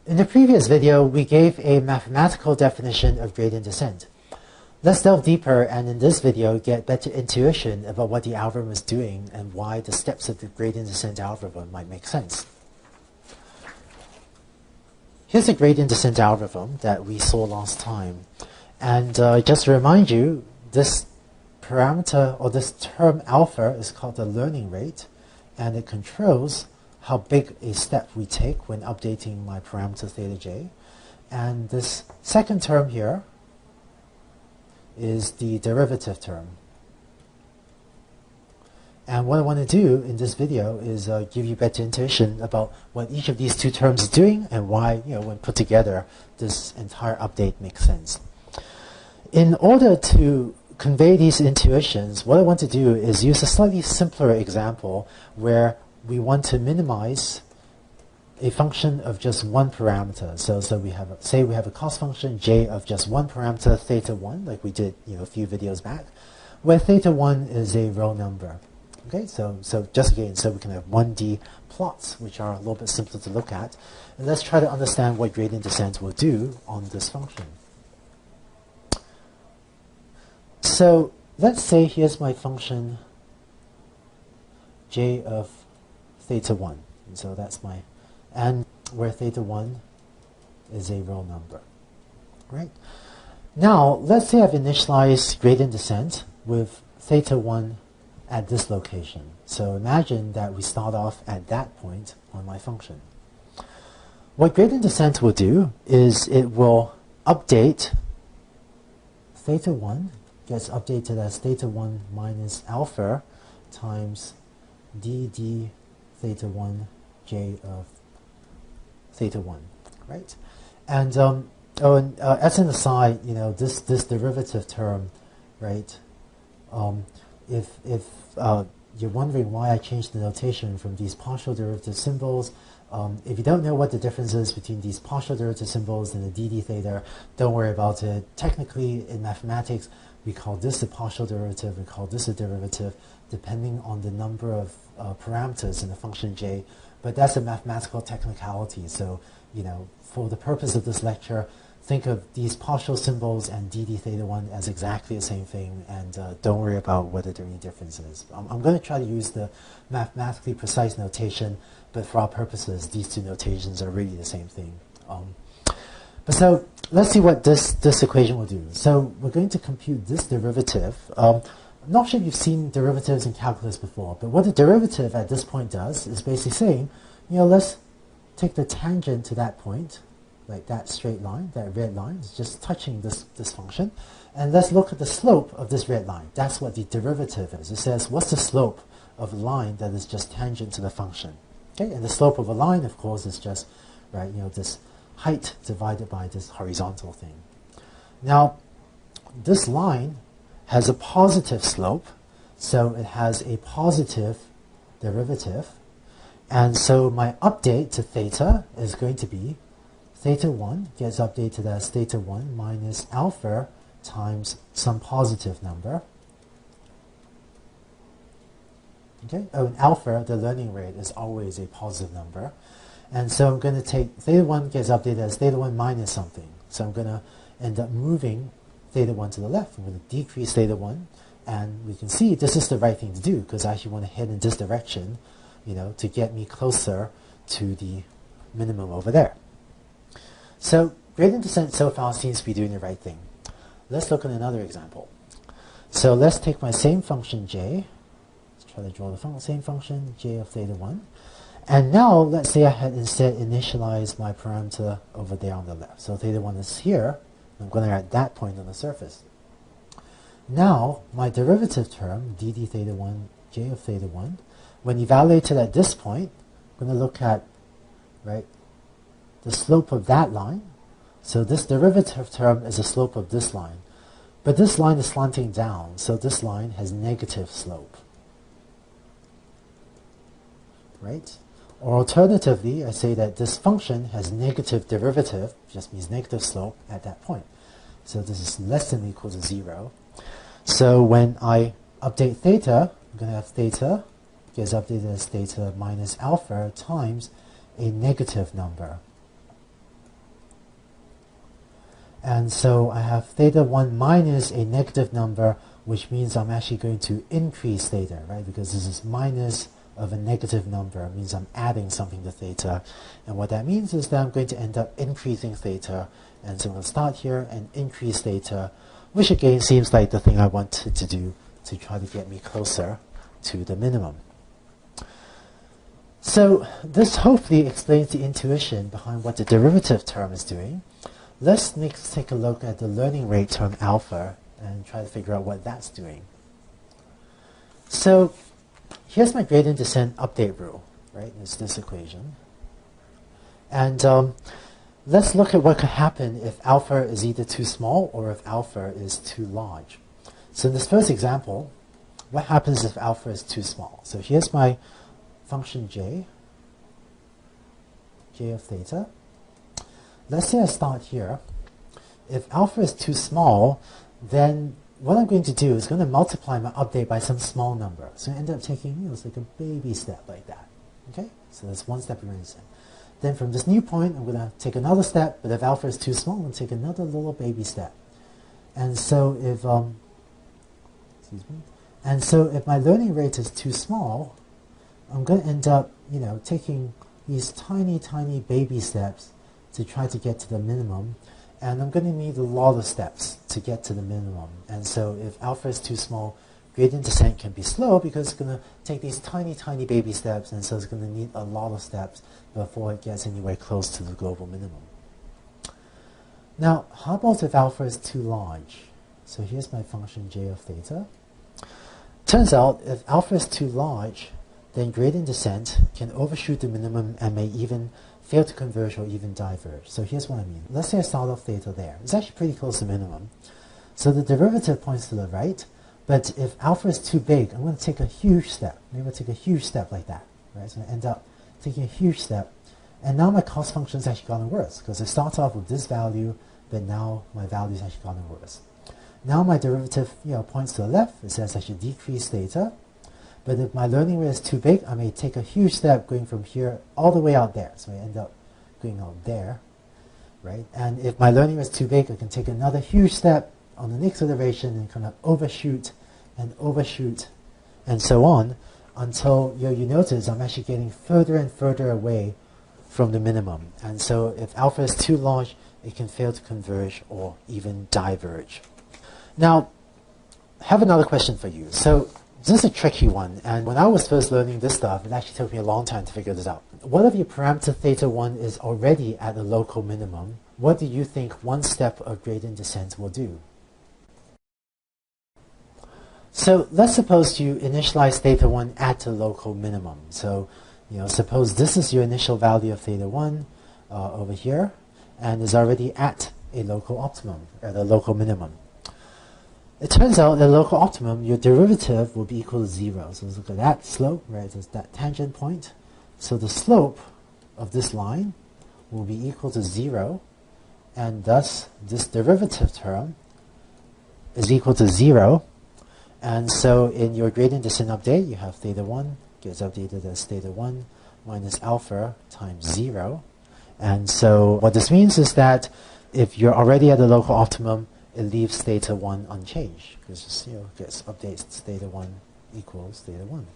In the previous video, we gave a mathematical definition of gradient descent. Let's delve deeper and in this video get better intuition about what the algorithm is doing and why the steps of the gradient descent algorithm might make sense. Here's a gradient descent algorithm that we saw last time. And just to remind you, this parameter or this term alpha is called the learning rate, and it controls how big a step we take when updating my parameter theta j. And this second term here is the derivative term. And what I want to do in this video is give you better intuition about what each of these two terms is doing and why, when put together, this entire update makes sense. In order to convey these intuitions, what I want to do is use a slightly simpler example where we want to minimize a function of just one parameter. So we have, say we have a cost function j of just one parameter, theta 1, like we did a few videos back, where theta 1 is a row number. Okay, so just again, so we can have 1D plots, which are a little bit simpler to look at. And let's try to understand what gradient descent will do on this function. So let's say here's my function j of theta 1. And so that's my, and where theta 1 is a row number. Right? Now, let's say I've initialized gradient descent with theta 1 at this location. So imagine that we start off at that point on my function. What gradient descent will do is it will update theta 1, gets updated as theta 1 minus alpha times dd theta 1 j of theta 1, right? And as an aside, this derivative term, right? If you're wondering why I changed the notation from these partial derivative symbols, if you don't know what the difference is between these partial derivative symbols and the dd theta, don't worry about it. Technically, in mathematics, we call this a partial derivative, we call this a derivative, depending on the number of parameters in the function j. But that's a mathematical technicality. So, for the purpose of this lecture, think of these partial symbols and dd theta 1 as exactly the same thing, and don't worry about whether there are any differences. I'm going to try to use the mathematically precise notation, but for our purposes, these two notations are really the same thing. But so let's see what this equation will do. So we're going to compute this derivative. I'm not sure if you've seen derivatives in calculus before, but what the derivative at this point does is basically saying, let's take the tangent to that point, like that straight line, that red line is just touching this function, and let's look at the slope of this red line. That's what the derivative is. It says, what's the slope of a line that is just tangent to the function? Okay, and the slope of a line, of course, is just, right, this height divided by this horizontal thing. Now, this line has a positive slope, so it has a positive derivative, and so my update to theta is going to be theta 1 gets updated as theta 1 minus alpha times some positive number. Okay, and alpha, the learning rate, is always a positive number. And so I'm going to take theta 1 gets updated as theta 1 minus something. So I'm going to end up moving theta 1 to the left. I'm going to decrease theta 1. And we can see this is the right thing to do because I actually want to head in this direction, to get me closer to the minimum over there. So gradient descent so far seems to be doing the right thing. Let's look at another example. So let's take my same function j. Let's try to draw the same function j of theta 1. And now let's say I had instead initialized my parameter over there on the left. So theta 1 is here. I'm going to at that point on the surface. Now my derivative term dd theta 1 j of theta 1, when evaluated at this point, I'm going to look at the slope of that line. So this derivative term is the slope of this line. But this line is slanting down, so this line has negative slope. Right? Or alternatively, I say that this function has negative derivative, just means negative slope at that point. So this is less than or equal to 0. So when I update theta, I'm going to have theta gets updated as theta minus alpha times a negative number. And so I have theta 1 minus a negative number, which means I'm actually going to increase theta, right? Because this is minus of a negative number. It means I'm adding something to theta. And what that means is that I'm going to end up increasing theta. And so I'm going to start here and increase theta, which again seems like the thing I wanted to do to try to get me closer to the minimum. So this hopefully explains the intuition behind what the derivative term is doing. Let's next take a look at the learning rate term alpha and try to figure out what that's doing. So here's my gradient descent update rule, right? It's this equation. And let's look at what could happen if alpha is either too small or if alpha is too large. So in this first example, what happens if alpha is too small? So here's my function j of theta. Let's say I start here. If alpha is too small, then what I'm going to do is going to multiply my update by some small number. So I end up taking, it's like a baby step like that. Okay? So that's one step in descent. Then from this new point, I'm going to take another step, but if alpha is too small, I'm going to take another little baby step. And so if if my learning rate is too small, I'm going to end up, taking these tiny, tiny baby steps to try to get to the minimum, and I'm going to need a lot of steps to get to the minimum. And so if alpha is too small, gradient descent can be slow because it's going to take these tiny, tiny baby steps, and so it's going to need a lot of steps before it gets anywhere close to the global minimum. Now, how about if alpha is too large? So here's my function j of theta. Turns out if alpha is too large, then gradient descent can overshoot the minimum and may even fail to converge or even diverge. So here's what I mean. Let's say I start off theta there. It's actually pretty close to minimum. So the derivative points to the right, but if alpha is too big, I'm going to take a huge step. Maybe I'll take a huge step like that. Right? So I end up taking a huge step. And now my cost function has actually gotten worse, because it starts off with this value, but now my value has actually gotten worse. Now my derivative points to the left. It says I should decrease theta. But if my learning rate is too big, I may take a huge step going from here all the way out there. So I end up going out there, right? And if my learning rate is too big, I can take another huge step on the next iteration and kind of overshoot and so on until you notice I'm actually getting further and further away from the minimum. And so if alpha is too large, it can fail to converge or even diverge. Now, I have another question for you. So this is a tricky one, and when I was first learning this stuff, it actually took me a long time to figure this out. What if your parameter theta 1 is already at the local minimum? What do you think one step of gradient descent will do? So let's suppose you initialize theta 1 at the local minimum. So suppose this is your initial value of theta 1 over here, and is already at a local optimum, at a local minimum. It turns out at the local optimum, your derivative will be equal to 0. So let's look at that slope, right? It's that tangent point. So the slope of this line will be equal to 0, and thus this derivative term is equal to 0. And so in your gradient descent update, you have theta 1 gets updated as theta 1 minus alpha times 0. And so what this means is that if you're already at the local optimum, it leaves theta 1 unchanged, because gets updates theta 1 equals theta 1.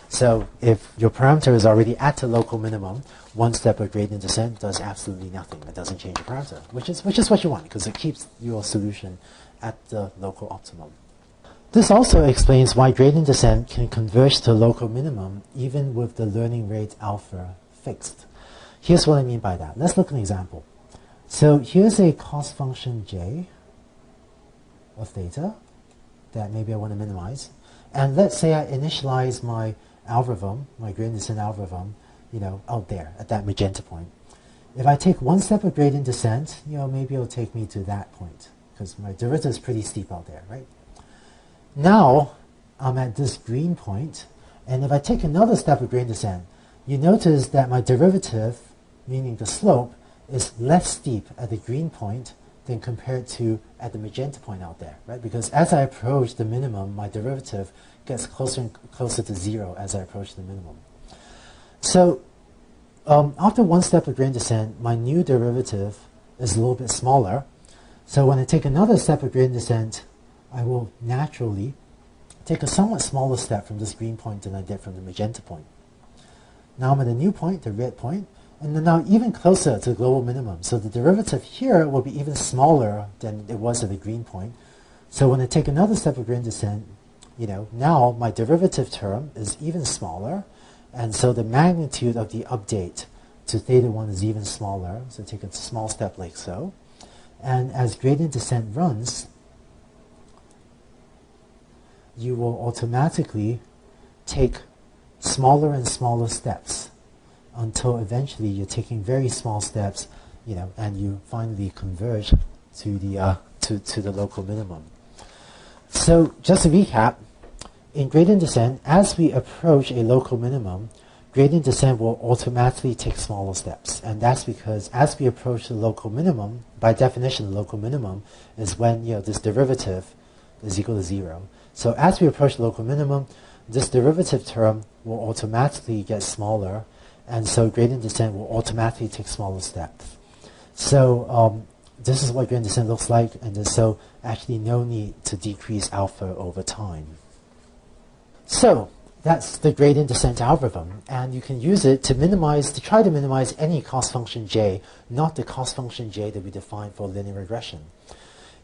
So if your parameter is already at the local minimum, one step of gradient descent does absolutely nothing. It doesn't change the parameter, which is what you want, because it keeps your solution at the local optimum. This also explains why gradient descent can converge to local minimum even with the learning rate alpha fixed. Here's what I mean by that. Let's look at an example. So here's a cost function j of theta that maybe I want to minimize. And let's say I initialize my algorithm, my gradient descent algorithm, out there at that magenta point. If I take one step of gradient descent, maybe it'll take me to that point, because my derivative is pretty steep out there, right? Now I'm at this green point, and if I take another step of gradient descent, you notice that my derivative, meaning the slope, is less steep at the green point than compared to at the magenta point out there, right? Because as I approach the minimum, my derivative gets closer and closer to 0 as I approach the minimum. So after one step of gradient descent, my new derivative is a little bit smaller. So when I take another step of gradient descent, I will naturally take a somewhat smaller step from this green point than I did from the magenta point. Now I'm at a new point, the red point, and then now even closer to the global minimum. So the derivative here will be even smaller than it was at the green point. So when I take another step of gradient descent, now my derivative term is even smaller, and so the magnitude of the update to theta 1 is even smaller. So take a small step like so. And as gradient descent runs, you will automatically take smaller and smaller steps until eventually you're taking very small steps, and you finally converge to the local minimum. So just to recap, in gradient descent, as we approach a local minimum, gradient descent will automatically take smaller steps. And that's because as we approach the local minimum, by definition, the local minimum is when this derivative is equal to 0. So as we approach the local minimum, this derivative term will automatically get smaller, and so gradient descent will automatically take smaller steps. So this is what gradient descent looks like, and there's so actually no need to decrease alpha over time. So that's the gradient descent algorithm, and you can use it to try to minimize any cost function j, not the cost function j that we defined for linear regression.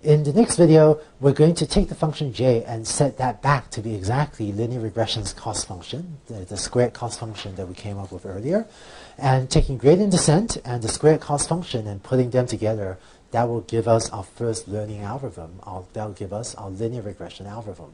In the next video, we're going to take the function j and set that back to be exactly linear regression's cost function, the squared cost function that we came up with earlier, and taking gradient descent and the squared cost function and putting them together, that will give us our first learning algorithm. That will give us our linear regression algorithm.